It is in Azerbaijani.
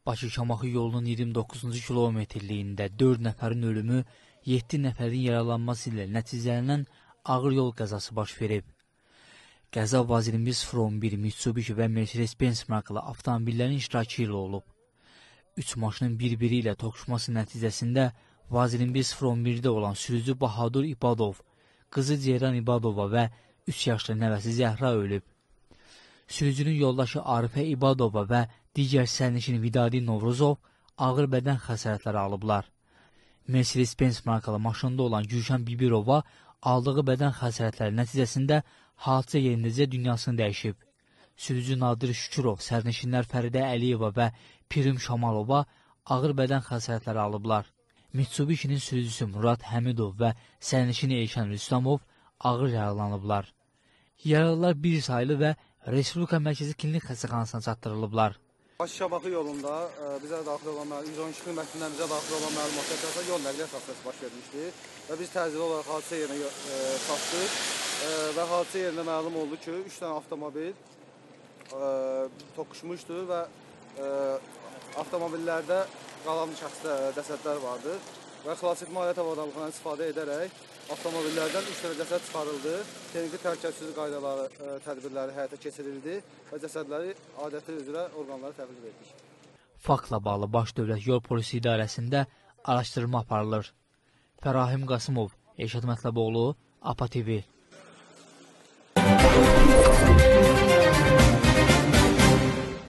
Bakı-Şamaxı yolunun 29-cu kilometrliyində 4 nəfərin ölümü, 7 nəfərin yaralanması ilə nəticələnən ağır yol qəzası baş verib. Qəza Vaz 2101 Mitsubishi və Mercedes-Benz markalı avtomobillərin iştirakı ilə olub. 3 maşının bir-biri ilə toqquşması nəticəsində Vaz 2101-də olan sürücü Bahadur İbadov, qızı Ceyran İbadova və 3 yaşlı nəvəsi Zəhra ölüb. Sürücünün yoldaşı Arifə İbadova və digər sərnişin Vidadi Novruzov ağır bədən xəsarətləri alıblar. Mercedes-Benz markalı maşında olan Gülşən Bibirova aldığı bədən xəsarətləri nəticəsində hadisə yerindəcə dünyasını dəyişib. Sürücü Nadir Şükürov, sərnişinlər Fəridə Əliyeva və Pirim Şamalova ağır bədən xəsarətləri alıblar. Mitsubishinin sürücüsü Murad Həmidov və sərnişini Eyşan Rüstamov ağır yaralanıblar. Yaralılar bir sayılı və Respublika Mərkəzi Klinik Xəstəxanasına çatdırılıblar. Bakı-Şamaxı yolunda bizə daxil olan 112 xidmətindən bizə daxil olan məlumatlar əsasında yol nəqliyyat hadisəsi baş vermişdi və biz təcili olaraq hadisə yerinə çatdıq və hadisə yerində məlum oldu ki, 3 dənə avtomobil toqquşmuşdu və avtomobillərdə qalan cəsədlər vardı və xilasetmə alət avadanlıqlarından istifadə edərək avtomobillərdən 3 dənə cəsəd çıxarıldı, texniki təhlükəsizlik qaydaları tədbirləri həyata keçirildi və cəsədləri adəti üzrə orqanlara təhvil verdik. Faktla bağlı Baş Dövlət Yol Polisi İdarəsində araşdırma aparılır. Fərahim Qasımov, Eşad Mətləboğlu, APA TV.